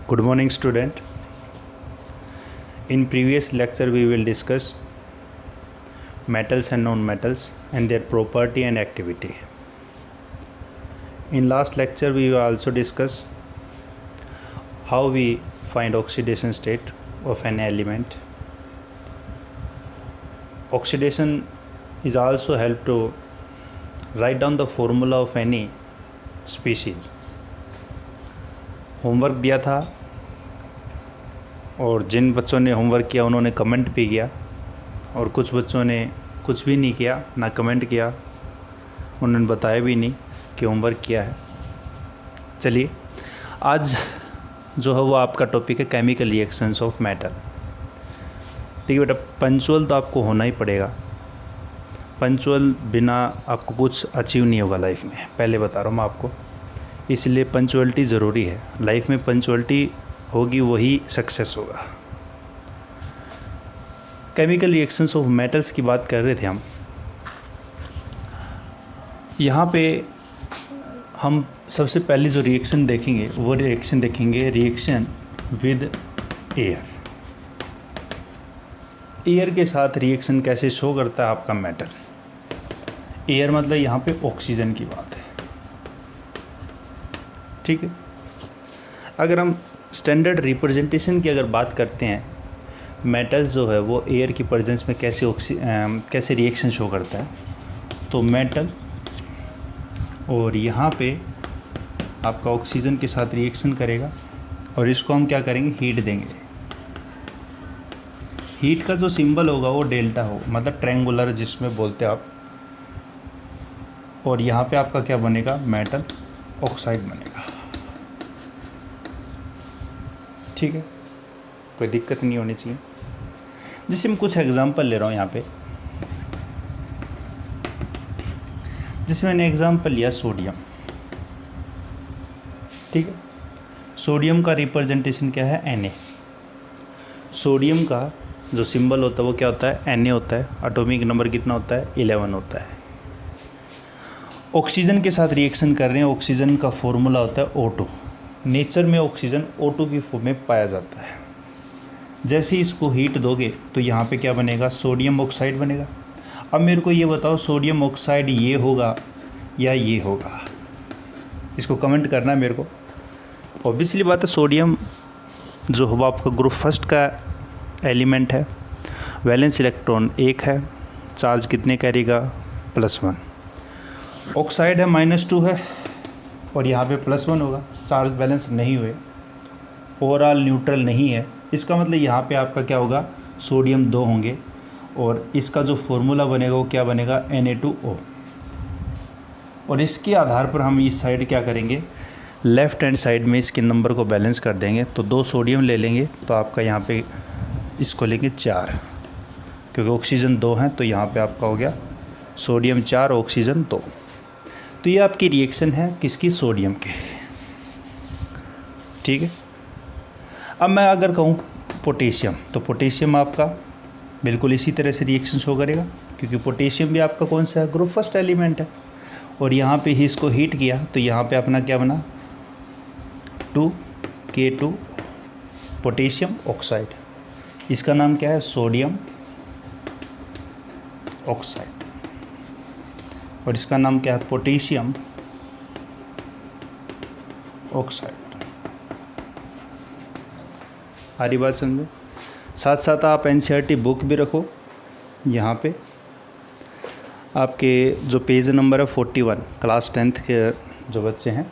Good morning, student. In previous lecture, we will discuss metals and non-metals and their property and activity. In last lecture, we will also discuss how we find oxidation state of an element. Oxidation is also help to write down the formula of any species. Homework दिया था और जिन बच्चों ने homework किया उन्होंने comment भी किया और कुछ बच्चों ने कुछ भी नहीं किया, ना कमेंट किया, उन्होंने बताया भी नहीं कि होमवर्क किया है। चलिए, आज जो है वो आपका टॉपिक है केमिकल रिएक्शंस ऑफ मेटल। देखिए बेटा, पंचुअल तो आपको होना ही पड़ेगा। पंचुअल बिना आपको कुछ अचीव नहीं होगा लाइफ में, पहले बता रहा हूँ मैं आपको। इसलिए पंचुअलिटी ज़रूरी है। लाइफ में पंचुअलिटी होगी वही सक्सेस होगा। केमिकल रिएक्शंस ऑफ मेटल्स की बात कर रहे थे हम। यहाँ पे हम सबसे पहले जो रिएक्शन देखेंगे वो रिएक्शन विद एयर। एयर के साथ रिएक्शन कैसे शो करता है आपका मेटल। एयर मतलब यहाँ पे ऑक्सीजन की बात है, ठीक है। अगर हम स्टैंडर्ड रिप्रेजेंटेशन की अगर बात करते हैं, मेटल्स जो है वो एयर की प्रेजेंस में कैसे रिएक्शन शो करता है, तो मेटल और यहाँ पे आपका ऑक्सीजन के साथ रिएक्शन करेगा और इसको हम क्या करेंगे, हीट देंगे। हीट का जो सिंबल होगा वो डेल्टा हो, मतलब ट्रायंगुलर जिसमें बोलते हैं आप। और यहाँ पे आपका क्या बनेगा, मेटल ऑक्साइड बनेगा, ठीक है। कोई दिक्कत नहीं होनी चाहिए। जैसे मैं कुछ एग्जांपल ले रहा हूँ यहाँ पे। जैसे मैंने एग्जांपल लिया सोडियम, ठीक है। सोडियम का रिप्रेजेंटेशन क्या है, Na। सोडियम का जो सिंबल होता है वो क्या होता है, Na होता है। एटॉमिक नंबर कितना होता है, 11 होता है। ऑक्सीजन के साथ रिएक्शन कर रहे हैं, ऑक्सीजन का फॉर्मूला होता है O2। नेचर में ऑक्सीजन O2 की फॉर्म में पाया जाता है। जैसे ही इसको हीट दोगे तो यहाँ पे क्या बनेगा, सोडियम ऑक्साइड बनेगा। अब मेरे को ये बताओ, सोडियम ऑक्साइड ये होगा या ये होगा, इसको कमेंट करना है मेरे को। ऑब्वियसली बात है, सोडियम जो होगा आपका ग्रुप फर्स्ट का एलिमेंट है। वैलेंस इलेक्ट्रॉन 1 है, चार्ज कितने करेगा, +1। ऑक्साइड है -2 है और यहाँ पे +1 होगा, चार्ज बैलेंस नहीं हुए, ओवरऑल न्यूट्रल नहीं है। इसका मतलब यहाँ पे आपका क्या होगा, सोडियम 2 होंगे और इसका जो फॉर्मूला बनेगा वो क्या बनेगा, Na2O। और इसके आधार पर हम इस साइड क्या करेंगे, लेफ़्ट हैंड साइड में इसके नंबर को बैलेंस कर देंगे। तो 2 सोडियम ले लेंगे तो आपका यहाँ पे इसको लेंगे 4, क्योंकि ऑक्सीजन 2 हैं तो यहाँ पे आपका हो गया सोडियम 4, ऑक्सीजन 2। तो ये आपकी रिएक्शन है किसकी, सोडियम की, ठीक है। अब मैं अगर कहूँ पोटेशियम, तो पोटेशियम आपका बिल्कुल इसी तरह से रिएक्शन शो करेगा, क्योंकि पोटेशियम भी आपका कौन सा है, ग्रुप फर्स्ट एलिमेंट है। और यहाँ पे ही इसको हीट किया तो यहाँ पे अपना क्या बना, 2K2 पोटेशियम ऑक्साइड। इसका नाम क्या है, सोडियम ऑक्साइड। और इसका नाम क्या है, पोटेशियम ऑक्साइड। आ रही बात समझो। साथ साथ आप NCERT बुक भी रखो। यहाँ पे आपके जो पेज नंबर है 41, क्लास 10th के जो बच्चे हैं,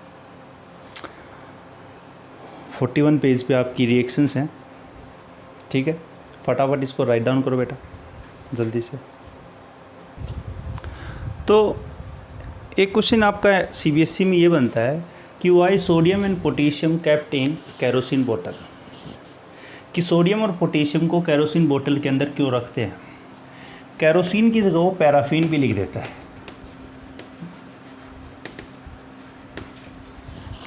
41 पेज पे आपकी रिएक्शंस हैं, ठीक है। फटाफट इसको राइट डाउन करो बेटा जल्दी से। तो एक क्वेश्चन आपका CBSE में ये बनता है कि why sodium and potassium kept in kerosene बोतल, कि सोडियम और पोटेशियम को केरोसिन बोतल के अंदर क्यों रखते हैं। केरोसिन की जगह वो पैराफिन भी लिख देता है।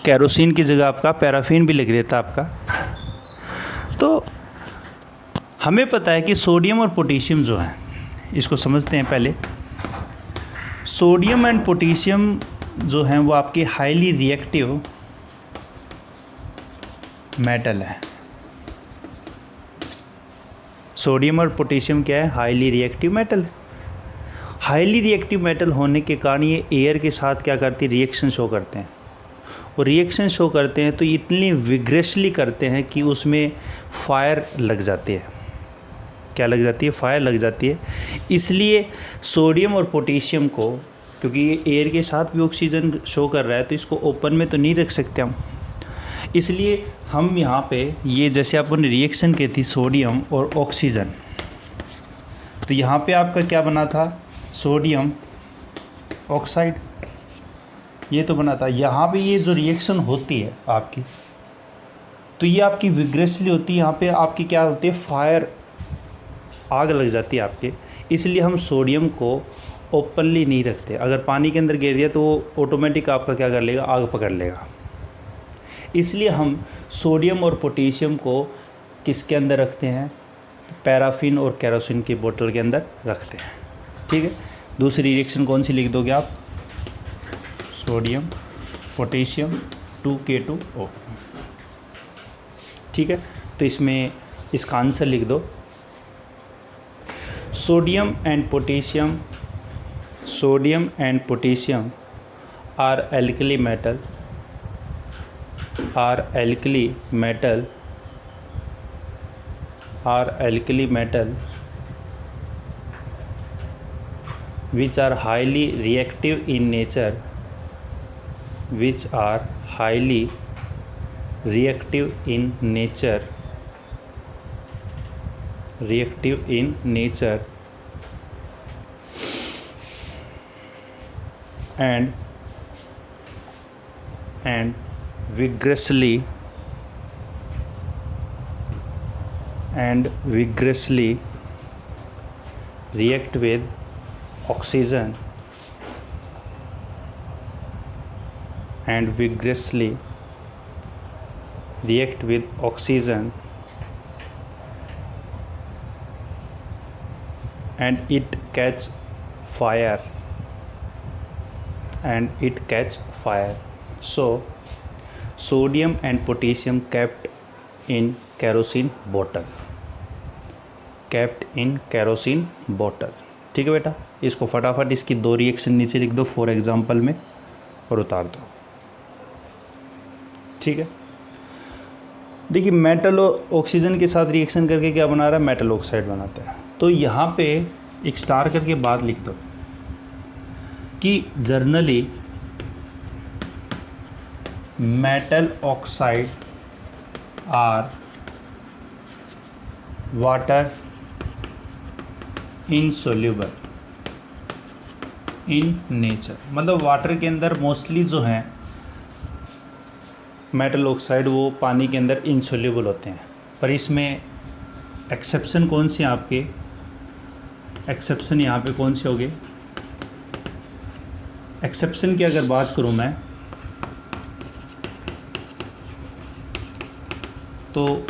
केरोसिन की जगह आपका पैराफिन भी लिख देता है आपका। तो हमें पता है कि सोडियम और पोटेशियम जो है, इसको समझते हैं पहले। सोडियम एंड पोटेशियम जो हैं वो आपके हाईली रिएक्टिव मेटल है। सोडियम और पोटेशियम क्या है? Highly reactive metal. Highly reactive metal होने के कारण ये एयर के साथ क्या करती है? रिएक्शन शो करते हैं। और रिएक्शन शो करते हैं तो इतनी विग्रेसली करते हैं कि उसमें फायर लग जाती है। क्या लग जाती है? फायर लग जाती है। इसलिए सोडियम और पोटेशियम को, क्योंकि ये एयर के साथ भी ऑक्सीजन शो कर रहा है, तो इसको ओपन में तो नहीं रख सकते हम। इसलिए हम यहाँ पे ये जैसे अपन रिएक्शन की थी सोडियम और ऑक्सीजन, तो यहाँ पे आपका क्या बना था? सोडियम ऑक्साइड, ये तो बना था। यहाँ पे ये जो रिएक्शन होती है आपकी, तो ये आपकी विग्रेसली होती है। यहाँ पे आपकी क्या होती है? फायर, आग लग जाती है आपके। इसलिए हम सोडियम को ओपनली नहीं रखते। अगर पानी के अंदर गिर दिया तो वो ऑटोमेटिक आपका क्या कर लेगा? आग पकड़ लेगा। इसलिए हम सोडियम और पोटेशियम को किसके अंदर रखते हैं? पैराफिन और केरोसिन की बोतल के अंदर रखते हैं। ठीक है। दूसरी रिएक्शन कौन सी लिख दोगे आप? Sodium potassium 2K2O। ठीक है। तो इसमें इसका आंसर लिख दो। Sodium and potassium are alkali metal which are highly reactive in nature, and vigorously react with oxygen and it catch fire. So sodium and potassium kept in kerosene bottle. ठीक है बेटा, इसको फटाफट इसकी 2 रिएक्शन नीचे लिख दो फॉर एग्जांपल में और उतार दो। ठीक है। देखिए, मेटल ऑक्सीजन के साथ रिएक्शन करके क्या बना रहा है? मेटल ऑक्साइड बनाता है। तो यहाँ पे एक स्टार करके बात लिख दो कि generally metal oxide are water insoluble in nature. मतलब वाटर के अंदर मोस्टली जो हैं मेटल ऑक्साइड वो पानी के अंदर इनसोल्यूबल होते हैं। पर इसमें एक्सेप्शन कौन से हैं आपके? एक्सेप्शन यहाँ पे कौन से हो गए? एक्सेप्शन की अगर बात करूँ मैं, तो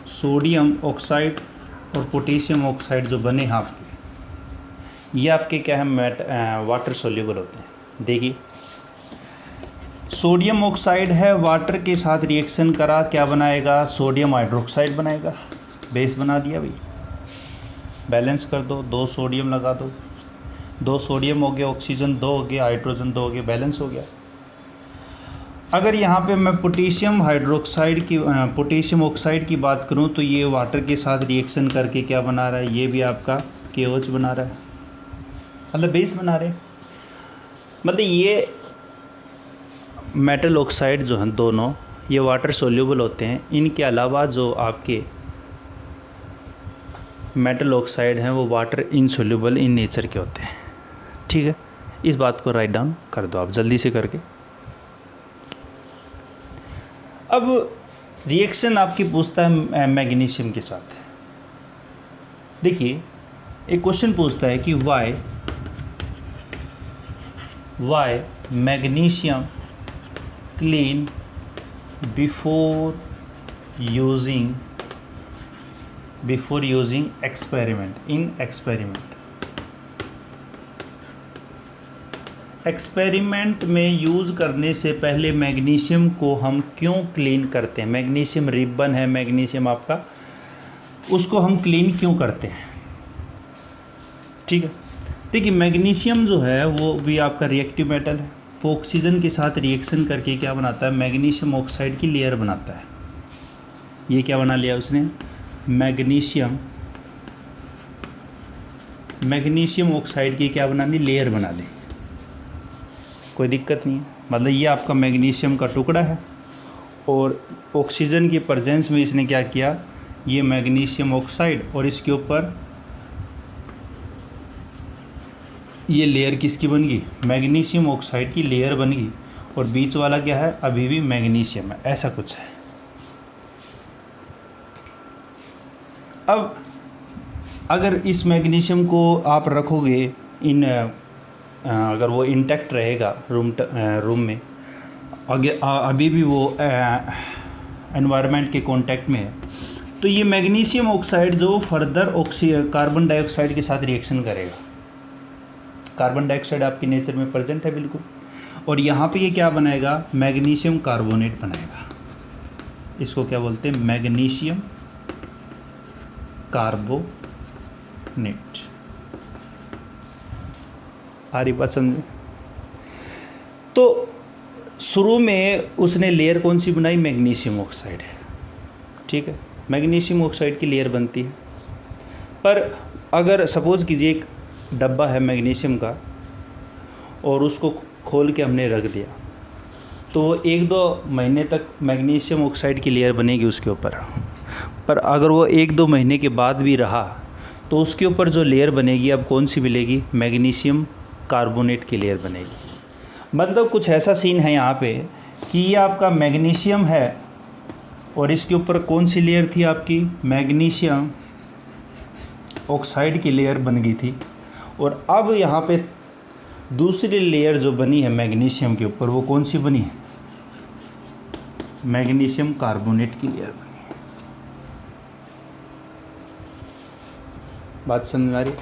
सोडियम ऑक्साइड और पोटेशियम ऑक्साइड जो बने हैं आपके, ये आपके क्या है? वाटर सोल्यूबल होते हैं। देखिए, सोडियम ऑक्साइड है, वाटर के साथ रिएक्शन करा, क्या बनाएगा? सोडियम हाइड्रोक्साइड बनाएगा। बेस बना दिया भाई। बैलेंस कर दो, 2 सोडियम लगा दो, 2 सोडियम हो गया, ऑक्सीजन 2 हो गया, हाइड्रोजन 2 हो गया, बैलेंस हो गया। अगर यहाँ पे मैं पोटेशियम ऑक्साइड की बात करूँ तो ये वाटर के साथ रिएक्शन करके क्या बना रहा है? ये भी आपका KOH बना रहा है, मतलब बेस बना रहे। मतलब ये मेटल ऑक्साइड जो हैं दोनों, ये वाटर सोल्यूबल होते हैं। इनके अलावा जो आपके मेटल ऑक्साइड हैं वो वाटर इनसोल्यूबल इन नेचर के होते हैं। ठीक है। इस बात को राइट डाउन कर दो आप जल्दी से करके। अब रिएक्शन आपकी पूछता है मैग्नीशियम के साथ। देखिए, एक क्वेश्चन पूछता है कि why magnesium clean before using experiment. Experiment में यूज़ करने से पहले मैग्नीशियम को हम क्यों क्लीन करते हैं? मैग्नीशियम रिबन है, मैग्नीशियम आपका, उसको हम क्लीन क्यों करते हैं? ठीक है, देखिए मैग्नीशियम जो है वो भी आपका रिएक्टिव मेटल है। वो ऑक्सीजन के साथ रिएक्शन करके क्या बनाता है? मैग्नीशियम ऑक्साइड की लेयर बनाता है। ये क्या बना लिया उसने? मैग्नीशियम ऑक्साइड की क्या बना ली? लेयर बना ली। कोई दिक्कत नहीं है, मतलब ये आपका मैग्नीशियम का टुकड़ा है और ऑक्सीजन की प्रेजेंस में इसने क्या किया? ये मैग्नीशियम ऑक्साइड और इसके ऊपर ये लेयर किसकी बन गई? मैग्नीशियम ऑक्साइड की लेयर बन गई और बीच वाला क्या है? अभी भी मैग्नीशियम है, ऐसा कुछ है। अब अगर इस मैग्नीशियम को आप रखोगे अगर वो इंटैक्ट रहेगा रूम में, अभी भी वो एनवायरनमेंट के कांटेक्ट में है, तो ये मैग्नीशियम ऑक्साइड जो फर्दर कार्बन डाइऑक्साइड के साथ रिएक्शन करेगा। कार्बन डाइऑक्साइड आपके नेचर में प्रेजेंट है बिल्कुल, और यहाँ पे ये क्या बनाएगा? मैग्नीशियम कार्बोनेट बनाएगा। इसको क्या बोलते हैं? Magnesium carbonate. आ रही बात समझे? तो शुरू में उसने लेयर कौन सी बनाई? मैग्नीशियम ऑक्साइड है, ठीक है, मैग्नीशियम ऑक्साइड की लेयर बनती है। पर अगर सपोज कीजिए एक डब्बा है मैग्नीशियम का और उसको खोल के हमने रख दिया, तो वो 1-2 महीने तक मैग्नीशियम ऑक्साइड की लेयर बनेगी उसके ऊपर। पर अगर वो 1-2 महीने के बाद भी रहा तो उसके ऊपर जो लेयर बनेगी अब कौन सी मिलेगी? मैग्नीशियम कार्बोनेट की लेयर बनेगी। मतलब कुछ ऐसा सीन है यहाँ पे कि ये आपका मैग्नीशियम है और इसके ऊपर कौन सी लेयर थी आपकी? मैग्नीशियम ऑक्साइड की लेयर बन गई थी, और अब यहाँ पे दूसरी लेयर जो बनी है मैग्नीशियम के ऊपर, वो कौन सी बनी है? मैग्नीशियम कार्बोनेट की लेयर बनी है। बात समझ में आ रही?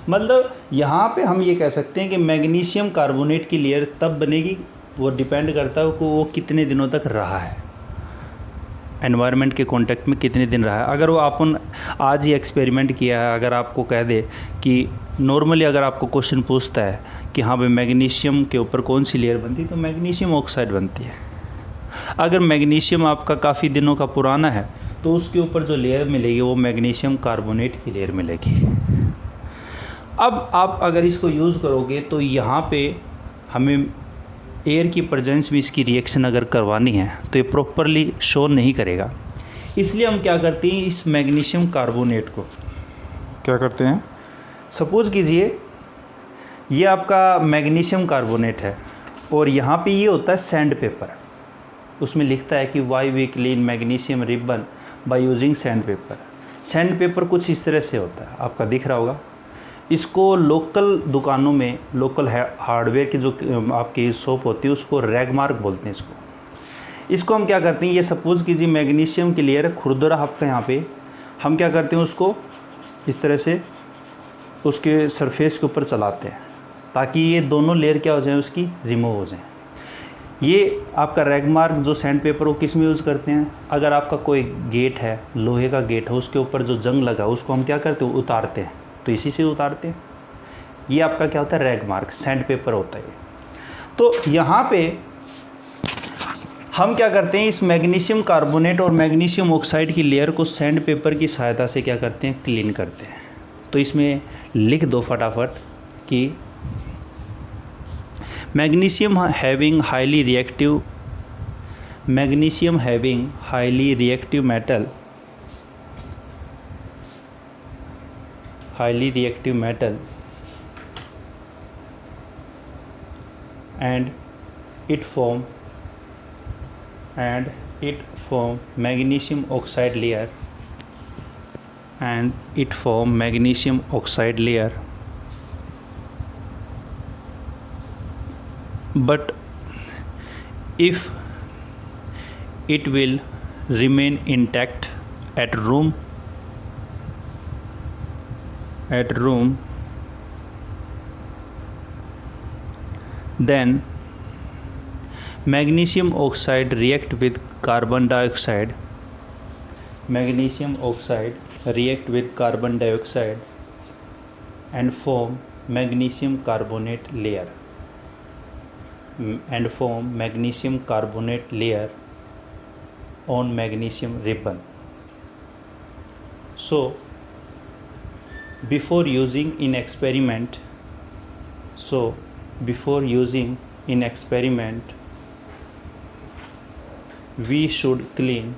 मतलब यहाँ पे हम ये कह सकते हैं कि मैग्नीशियम कार्बोनेट की लेयर तब बनेगी, वो डिपेंड करता है कि वो कितने दिनों तक रहा है, एनवायरनमेंट के कांटेक्ट में कितने दिन रहा है। अगर वो अपन आज ही एक्सपेरिमेंट किया है, अगर आपको कह दे कि नॉर्मली अगर आपको क्वेश्चन पूछता है कि हाँ भाई मैग्नीशियम के ऊपर कौन सी लेयर बनती है, तो मैग्नीशियम ऑक्साइड बनती है। अगर मैग्नीशियम आपका काफ़ी दिनों का पुराना है तो उसके ऊपर जो लेयर मिलेगी वो मैग्नीशियम कार्बोनेट की लेयर मिलेगी। अब आप अगर इसको यूज़ करोगे तो यहाँ पे हमें एयर की प्रेजेंस में इसकी रिएक्शन अगर करवानी है तो ये प्रॉपरली शो नहीं करेगा। इसलिए हम क्या करते हैं? इस मैग्नीशियम कार्बोनेट को क्या करते हैं? सपोज़ कीजिए ये आपका मैग्नीशियम कार्बोनेट है और यहाँ पे ये होता है सैंड पेपर। उसमें लिखता है कि why we clean magnesium ribbon by using sand paper. Sand paper कुछ इस तरह से होता है, आपका दिख रहा होगा। इसको लोकल दुकानों में, लोकल हार्डवेयर की जो आपकी शॉप होती है उसको रैगमार्क बोलते हैं इसको हम क्या करते हैं? ये सपोज़ कीजिए मैग्नीशियम की लेयर खुरदरा आपका यहाँ पे, हम क्या करते हैं? उसको इस तरह से उसके सरफेस के ऊपर चलाते हैं ताकि ये दोनों लेयर क्या हो जाए? उसकी रिमूव हो जाए। ये आपका रैगमार्क जो सैंड पेपर वो किस में यूज़ करते हैं? अगर आपका कोई गेट है, लोहे का गेट है, उसके ऊपर जो जंग लगा उसको हम क्या करते हैं? उतारते हैं, तो इसी से उतारते हैं। ये आपका क्या होता है? रैगमार्क, सैंड पेपर होता है। तो यहाँ पे हम क्या करते हैं? इस मैग्नीशियम कार्बोनेट और मैग्नीशियम ऑक्साइड की लेयर को सैंड पेपर की सहायता से क्या करते हैं? क्लीन करते हैं। तो इसमें लिख दो फटाफट कि magnesium having highly reactive metal and it form magnesium oxide layer but if it will remain intact at room then magnesium oxide react with carbon dioxide. Magnesium oxide react with carbon dioxide and form magnesium carbonate layer. And form magnesium carbonate layer on magnesium ribbon. So before using in experiment, we should clean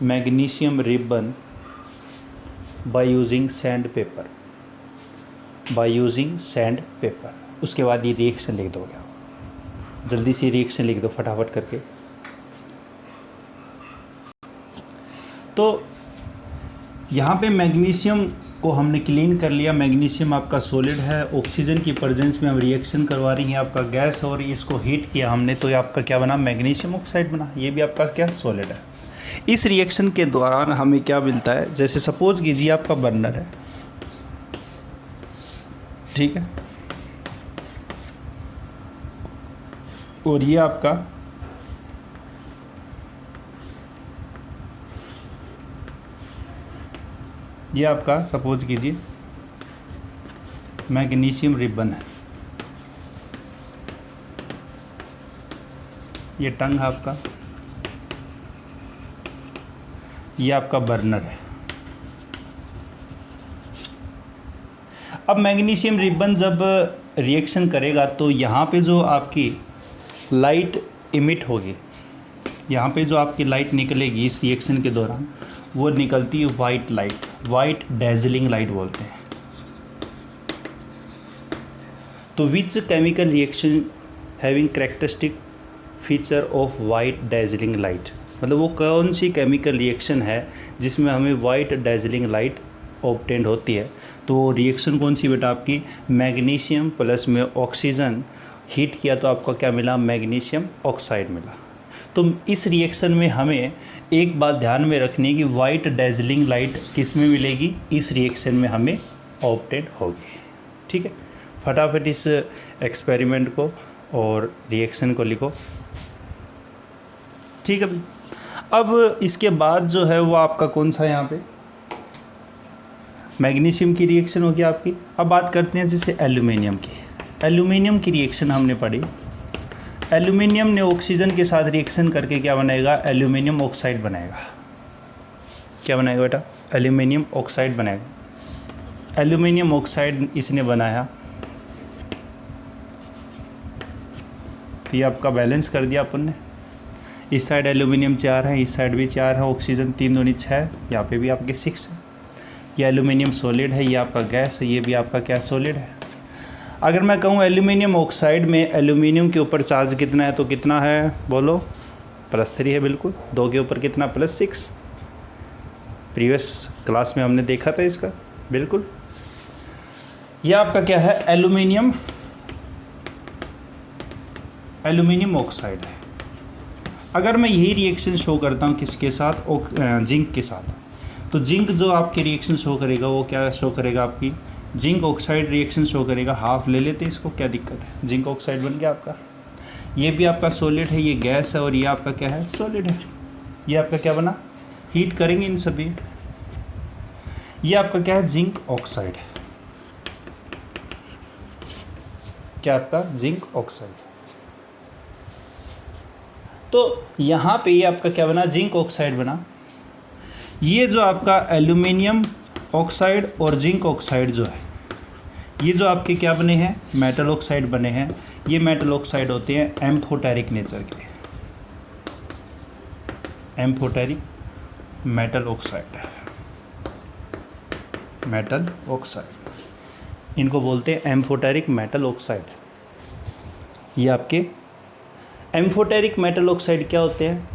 magnesium ribbon by using sandpaper. उसके बाद ये reaction लिख दोगे आप, जल्दी से reaction लिख दो फटाफट करके। तो यहाँ पे मैग्नीशियम को हमने क्लीन कर लिया। मैग्नीशियम आपका सॉलिड है, ऑक्सीजन की प्रेजेंस में हम रिएक्शन करवा रही हैं आपका गैस, और इसको हीट किया हमने तो ये आपका क्या बना, मैग्नीशियम ऑक्साइड बना। ये भी आपका क्या, सॉलिड है। इस रिएक्शन के दौरान हमें क्या मिलता है, जैसे सपोज कीजिए आपका बर्नर है, ठीक है, और ये आपका सपोज कीजिए मैग्नीशियम रिबन है, ये टंग है आपका, ये आपका बर्नर है। अब मैग्नीशियम रिबन जब रिएक्शन करेगा तो यहाँ पे जो आपकी लाइट इमिट होगी, यहाँ पे जो आपकी लाइट निकलेगी इस रिएक्शन के दौरान, वो निकलती है white light, white dazzling light बोलते हैं। तो which chemical reaction having characteristic feature of white dazzling light, मतलब वो कौन सी केमिकल रिएक्शन है जिसमें हमें वाइट डेजलिंग लाइट ऑब्टेंड होती है। तो रिएक्शन कौन सी बेटा, आपकी मैग्नीशियम प्लस में ऑक्सीजन हीट किया तो आपको क्या मिला, मैग्नीशियम ऑक्साइड मिला। तो इस रिएक्शन में हमें एक बात ध्यान में रखनी है कि वाइट डेजलिंग लाइट किस में मिलेगी, इस रिएक्शन में हमें ऑब्टेंड होगी। ठीक है, फटाफट इस एक्सपेरिमेंट को और रिएक्शन को लिखो। ठीक है, अब इसके बाद जो है वो आपका कौन सा, यहाँ पे मैग्नीशियम की रिएक्शन होगी आपकी। अब बात करते हैं जैसे एल्यूमिनियम की। एल्यूमिनियम की रिएक्शन हमने पढ़ी, एल्यूमिनियम ने ऑक्सीजन के साथ रिएक्शन करके क्या बनाएगा, एल्यूमिनियम ऑक्साइड बनाएगा। क्या बनाएगा बेटा, एल्यूमिनियम ऑक्साइड बनाएगा। एल्यूमिनियम ऑक्साइड इसने बनाया, तो ये आपका बैलेंस कर दिया अपन ने। इस साइड एल्यूमिनियम 4 है, इस साइड भी 4 है, ऑक्सीजन 3 दूनी 6, यहाँ पे भी आपके 6 है। ये एल्यूमिनियम सॉलिड है, ये आपका गैस है, ये भी आपका क्या, सॉलिड है। अगर मैं कहूँ एल्यूमिनियम ऑक्साइड में एल्यूमिनियम के ऊपर चार्ज कितना है, तो कितना है बोलो, +3 है बिल्कुल। 2 के ऊपर कितना, +6। प्रीवियस क्लास में हमने देखा था इसका, बिल्कुल। ये आपका क्या है, एल्यूमिनियम ऑक्साइड है। अगर मैं यही रिएक्शन शो करता हूँ किसके साथ, जिंक के साथ, तो जिंक जो आपकी रिएक्शन शो करेगा वो क्या शो करेगा, आपकी जिंक ऑक्साइड रिएक्शन शो करेगा। हाफ ले लेते हैं इसको, क्या दिक्कत है, जिंक ऑक्साइड बन गया आपका। ये भी आपका सॉलिड है, ये गैस है, और ये आपका क्या है, सॉलिड है। ये आपका क्या बना, हीट करेंगे इन सभी। ये आपका क्या है, जिंक ऑक्साइड है। क्या आपका, जिंक ऑक्साइड। तो यहाँ पे ये आपका क्या बना, जिंक ऑक्साइड बना। ये जो आपका एल्यूमिनियम ऑक्साइड और जिंक ऑक्साइड जो है, ये जो आपके क्या बने हैं, मेटल ऑक्साइड बने हैं। ये मेटल ऑक्साइड होते हैं एम्फोटेरिक नेचर के, amphoteric metal oxide, metal oxide इनको बोलते हैं एम्फोटेरिक मेटल ऑक्साइड। ये आपके एम्फोटेरिक मेटल ऑक्साइड क्या होते हैं,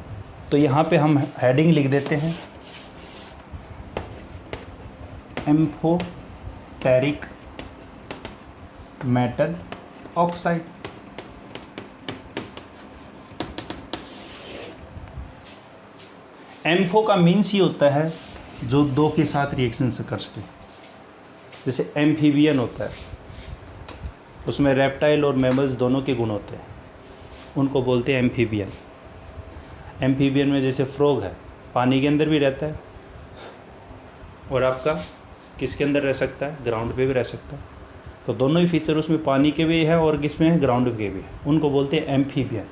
तो यहाँ पे हम हेडिंग लिख देते हैं, एम्फोटेरिक मेटल ऑक्साइड। एम्फो का मीन्स ये होता है जो 2 के साथ रिएक्शन से कर सके। जैसे एम्फीबियन होता है, उसमें रेप्टाइल और मैमल्स दोनों के गुण होते हैं, उनको बोलते हैं एम्फीबियन। एम्फीबियन में जैसे फ्रॉग है, पानी के अंदर भी रहता है और आपका किसके अंदर रह सकता है, ग्राउंड पे भी रह सकता है। तो दोनों ही फीचर उसमें पानी के भी है और किसमें है, ग्राउंड के भी है, उनको बोलते हैं एम्फीबियन।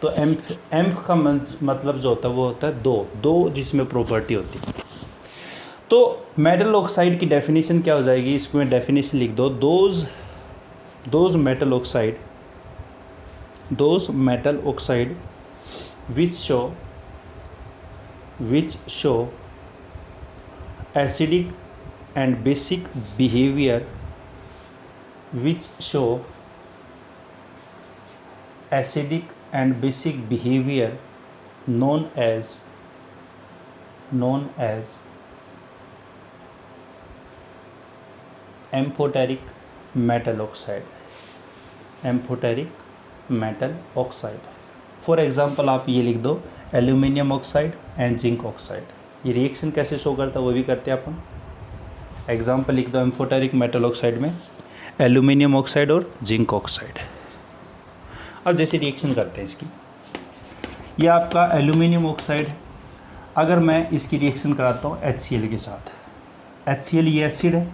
तो एम्फ का मतलब जो होता है वो होता है दो जिसमें प्रॉपर्टी होती है। तो मेटल ऑक्साइड की डेफिनेशन क्या हो जाएगी, इसमें डेफिनेशन लिख दो, those metal oxide which show acidic and basic behavior known as amphoteric metal oxide। For example आप ये लिख दो, aluminium oxide and zinc oxide. ये रिएक्शन कैसे शो करता है वो भी करते हैं अपन। एग्जाम्पल लिख दो एम्फोटेरिक मेटल ऑक्साइड में एल्यूमिनियम ऑक्साइड और जिंक ऑक्साइड। अब जैसे रिएक्शन करते हैं इसकी, ये आपका एल्यूमिनियम ऑक्साइड, अगर मैं इसकी रिएक्शन कराता हूँ HCl के साथ, HCl ये एसिड है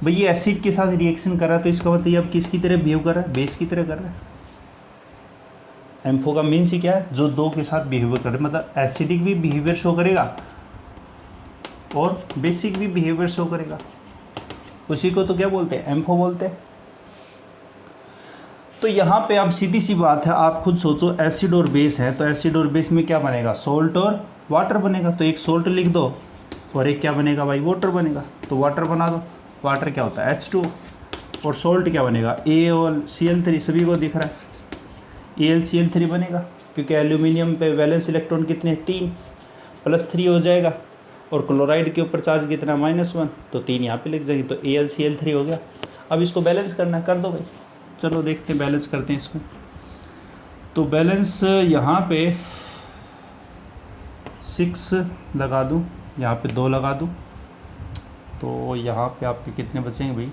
भाई, ये एसिड के साथ रिएक्शन कर रहा है तो इसका मतलब ये अब किसकी तरह बिहेव कर रहा है, बेस की तरह कर रहा है। एम्फो का मीन्स ही क्या है, जो दो के साथ बिहेवियर करे, मतलब एसिडिक भी बिहेवियर शो करेगा और बेसिक भी बिहेवियर शो करेगा, उसी को तो क्या बोलते हैं, एम्फो बोलते हैं। तो यहाँ पे अब सीधी सी बात है, आप खुद सोचो, एसिड और बेस है तो एसिड और बेस में क्या बनेगा, सोल्ट और वाटर बनेगा। तो एक सोल्ट लिख दो और एक क्या बनेगा भाई, वाटर बनेगा। तो वाटर बना दो, वाटर क्या होता है H2 और सोल्ट क्या बनेगा, AlCl3, सभी को दिख रहा है AlCl3 बनेगा, क्योंकि एल्यूमिनियम पे वैलेंस इलेक्ट्रॉन कितने, 3 + 3 हो जाएगा और क्लोराइड के ऊपर चार्ज कितना, -1, तो 3 यहाँ पे लिख जाएंगे, तो AlCl3 हो गया। अब इसको बैलेंस करना है, कर दो भाई। चलो देखते हैं, बैलेंस करते हैं इसमें। तो बैलेंस यहाँ पे 6 लगा दूँ, यहाँ पे 2 लगा दूँ, तो यहाँ पे आपके कितने बचेंगे भाई,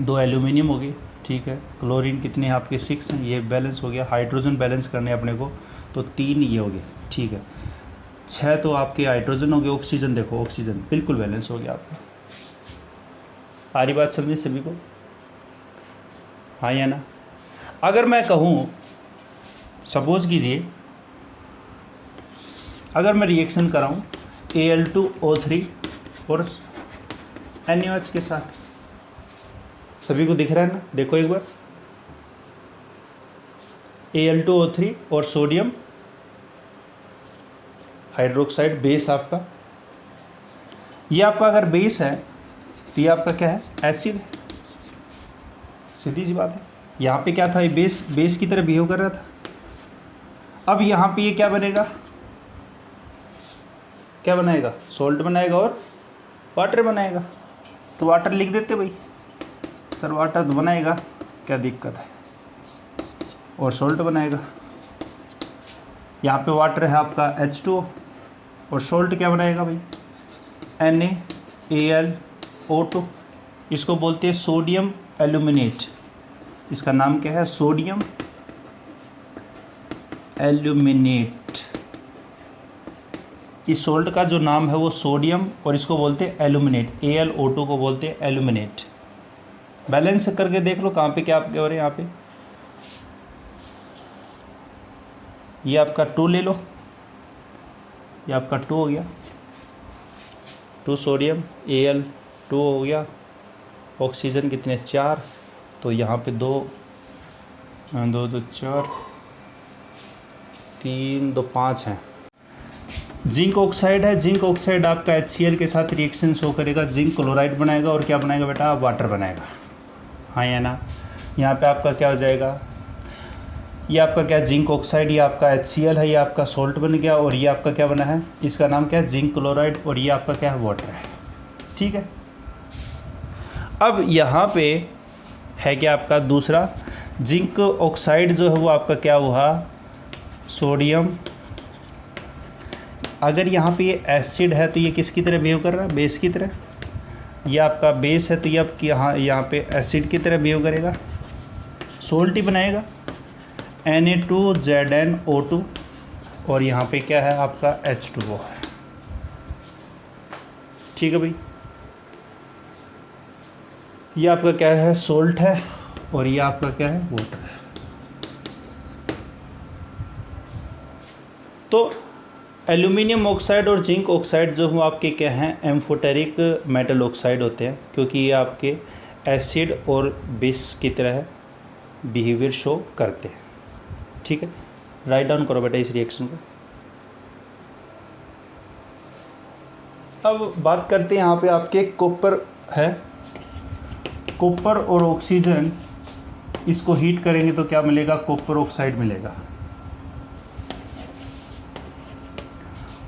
2 एल्यूमिनियम हो गए, ठीक है। क्लोरीन कितने हैं आपके, 6 हैं, ये बैलेंस हो गया। हाइड्रोजन बैलेंस करने अपने को, तो 3 ये हो गए, ठीक है। 6 तो आपके हाइड्रोजन हो गए। ऑक्सीजन देखो, ऑक्सीजन बिल्कुल बैलेंस हो गया आपका। आ रही बात समझे सभी को, हाँ या ना। अगर मैं कहूँ, सपोज कीजिए अगर मैं रिएक्शन कराऊँ Al2O3 और NaOH के साथ, सभी को दिख रहा है ना, देखो एक बार, Al2O3 और सोडियम हाइड्रोक्साइड बेस आपका, ये आपका अगर बेस है तो ये आपका क्या है, एसिड है, सीधी सी बात है। यहाँ पे क्या था, ये बेस की तरह बिहेव कर रहा था। अब यहाँ पे ये क्या बनेगा, क्या बनाएगा, सॉल्ट बनाएगा और वाटर बनाएगा। तो वाटर लिख देते भाई, सर वाटर तो बनाएगा, क्या दिक्कत है, और सॉल्ट बनाएगा। यहाँ पे वाटर है आपका H2O और सॉल्ट क्या बनाएगा भाई, NaAlO2। इसको बोलते हैं सोडियम एल्यूमिनेट, इसका नाम क्या है, सोडियम एल्यूमिनेट। इस सॉल्ट का जो नाम है वो सोडियम, और इसको बोलते हैं एल्यूमिनेट, AlO2 को बोलते हैं एल्यूमिनेट। बैलेंस करके देख लो कहाँ पे क्या आपके हो रहे हैं। यहाँ पे ये आपका 2 ले लो, ये आपका 2 हो गया, 2 सोडियम, Al2 हो गया, ऑक्सीजन कितने 4, तो यहाँ पे 2 2 4 3 2 5 हैं। जिंक ऑक्साइड है, जिंक ऑक्साइड आपका HCl के साथ रिएक्शन शो करेगा, जिंक क्लोराइड बनाएगा और क्या बनाएगा बेटा, वाटर बनाएगा, हाँ या ना। यहाँ पे आपका क्या हो जाएगा, ये आपका क्या, जिंक ऑक्साइड, ये आपका HCl है, ये आपका सॉल्ट बन गया, और ये आपका क्या बना है, इसका नाम क्या है, जिंक क्लोराइड, और ये आपका क्या है, वाटर है, ठीक है। अब यहाँ पे है क्या आपका दूसरा, जिंक ऑक्साइड जो है वो आपका क्या हुआ, सोडियम। अगर यहाँ पे ये एसिड है तो ये किसकी तरह बिहेव कर रहा है, बेस की तरह। ये आपका बेस है तो ये अब यहाँ पे एसिड की तरह बिहेव करेगा, सोल्ट ही बनाएगा, Na2ZnO2 और यहाँ पे क्या है आपका H2O है। ठीक है भाई, ये आपका क्या है सोल्ट है और ये आपका क्या है वाटर है। तो एल्यूमिनियम ऑक्साइड और जिंक ऑक्साइड जो वो आपके क्या हैं एम्फोटेरिक मेटल ऑक्साइड होते हैं, क्योंकि ये आपके एसिड और बेस की तरह बिहेवियर शो करते हैं। ठीक है, राइट डाउन करो बेटा इस रिएक्शन को। अब बात करते हैं यहाँ पे आपके कॉपर है, कॉपर और ऑक्सीजन इसको हीट करेंगे तो क्या मिलेगा, कॉपर ऑक्साइड मिलेगा।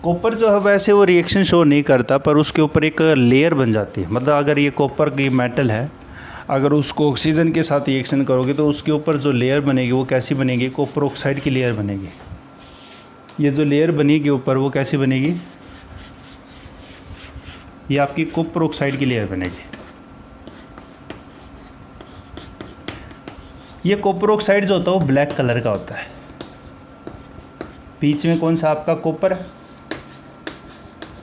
कॉपर जो है वैसे वो रिएक्शन शो नहीं करता, पर उसके ऊपर एक लेयर बन जाती है। मतलब अगर ये कॉपर की मेटल है, अगर उसको ऑक्सीजन के साथ रिएक्शन करोगे तो उसके ऊपर जो लेयर बनेगी वो कैसी बनेगी, कॉपर ऑक्साइड की लेयर बनेगी। ये जो लेयर बनेगी ऊपर वो कैसी बनेगी, ये आपकी कॉपर ऑक्साइड की लेयर बनेगी। ये कॉपर ऑक्साइड जो होता है वो ब्लैक कलर का होता है। बीच में कौन सा आपका कॉपर है,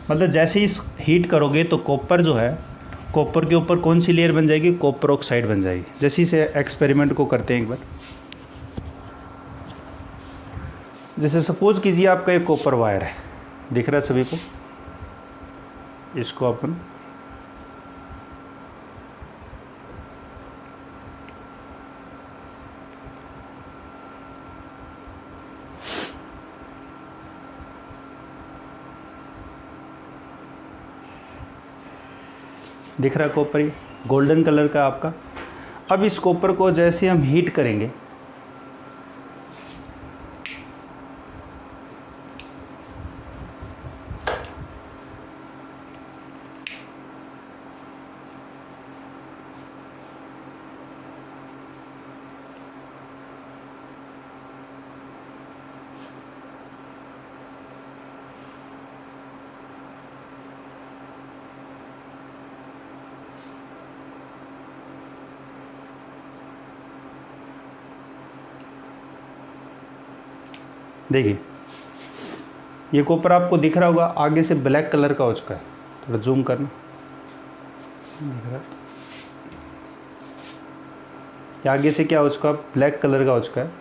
मतलब जैसे ही इस हीट करोगे तो कॉपर जो है, कॉपर के ऊपर कौन सी लेयर बन जाएगी, कॉपर ऑक्साइड बन जाएगी। जैसे इसे एक्सपेरिमेंट को करते हैं एक बार। जैसे सपोज कीजिए आपका एक कॉपर वायर है, दिख रहा है सभी को, इसको अपन दिख रहा है कॉपर, गोल्डन कलर का आपका। अब इस कॉपर को जैसे हम हीट करेंगे देखिए, ये कॉपर आपको दिख रहा होगा, आगे से ब्लैक कलर का हो चुका है। थोड़ा जूम करना, दिख रहा है, ये आगे से क्या हो चुका है, ब्लैक कलर का हो चुका है,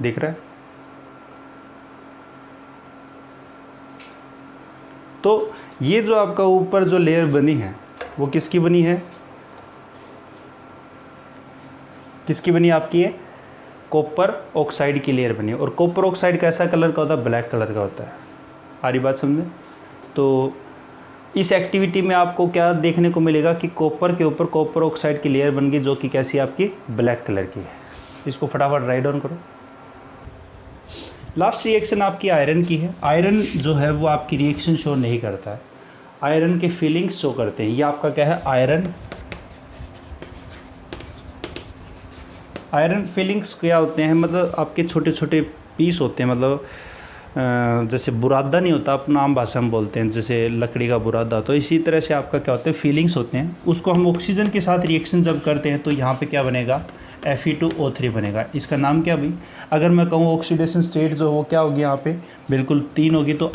दिख रहा है। तो ये जो आपका ऊपर जो लेयर बनी है वो किसकी बनी है, किसकी बनी आपकी है, कॉपर ऑक्साइड की लेयर बनी। और कॉपर ऑक्साइड कैसा कलर का होता है, ब्लैक कलर का होता है। सारी बात समझे। तो इस एक्टिविटी में आपको क्या देखने को मिलेगा कि कॉपर के ऊपर कॉपर ऑक्साइड की लेयर बन गई, जो कि कैसी आपकी ब्लैक कलर की है। इसको फटाफट राइट डाउन करो। लास्ट रिएक्शन आपकी आयरन की है। आयरन जो है वो आपकी रिएक्शन शो नहीं करता है, आयरन के फीलिंग्स शो करते हैं। ये आपका क्या है, आयरन फीलिंग्स क्या होते हैं, मतलब आपके छोटे छोटे पीस होते हैं। मतलब जैसे बुरादा नहीं होता, अपना आम भाषा में बोलते हैं जैसे लकड़ी का बुरादा, तो इसी तरह से आपका क्या होता है, फीलिंग्स होते हैं। उसको हम ऑक्सीजन के साथ रिएक्शन जब करते हैं तो यहाँ पे क्या बनेगा, Fe2O3 बनेगा। इसका नाम क्या भाई, अगर मैं कहूँ ऑक्सीडेशन स्टेट जो वो क्या होगी यहाँ पे, बिल्कुल 3 होगी। तो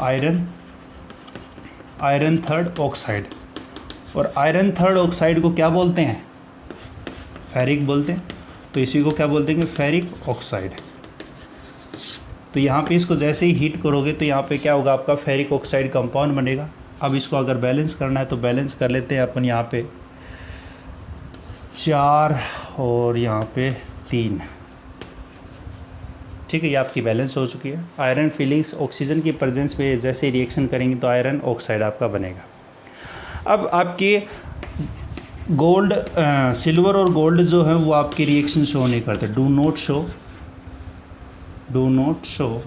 आयरन थर्ड ऑक्साइड। और आयरन थर्ड ऑक्साइड को क्या बोलते हैं, फेरिक बोलते हैं। तो इसी को क्या बोलते हैं, फेरिक ऑक्साइड। तो यहाँ पे इसको जैसे ही हीट करोगे तो यहाँ पे क्या होगा, आपका फेरिक ऑक्साइड कंपाउंड बनेगा। अब इसको अगर बैलेंस करना है तो बैलेंस कर लेते हैं अपन। यहाँ पे 4 और यहाँ पे 3, ठीक है, ये आपकी बैलेंस हो चुकी है। आयरन फीलिंग्स ऑक्सीजन की प्रेजेंस में जैसे ही रिएक्शन करेंगे तो आयरन ऑक्साइड आपका बनेगा। अब आपके गोल्ड, सिल्वर और गोल्ड जो है वो आपकी रिएक्शन शो नहीं करते, do not show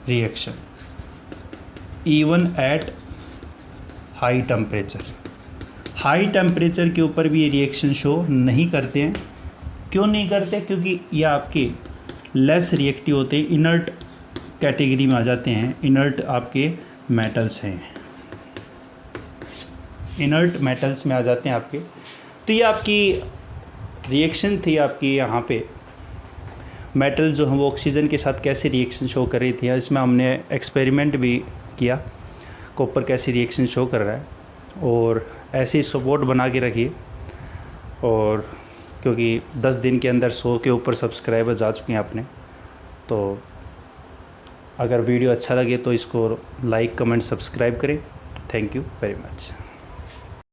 reaction even at high temperature. High temperature के ऊपर भी ये रिएक्शन शो नहीं करते हैं। क्यों नहीं करते, क्योंकि ये आपके लेस रिएक्टिव होते हैं, इनर्ट कैटेगरी में आ जाते हैं। इनर्ट आपके मेटल्स हैं, इनर्ट मेटल्स में आ जाते हैं आपके। तो ये आपकी रिएक्शन थी आपकी यहाँ पे मेटल जो है वो ऑक्सीजन के साथ कैसे रिएक्शन शो कर रही थी। इसमें हमने एक्सपेरिमेंट भी किया, कॉपर कैसी रिएक्शन शो कर रहा है, और ऐसे ही सपोर्ट बना के रखिए। और क्योंकि 10 दिन के अंदर 100 के ऊपर सब्सक्राइबर जा चुके हैं अपने, तो अगर वीडियो अच्छा लगे तो इसको लाइक कमेंट सब्सक्राइब करें। Thank you very much.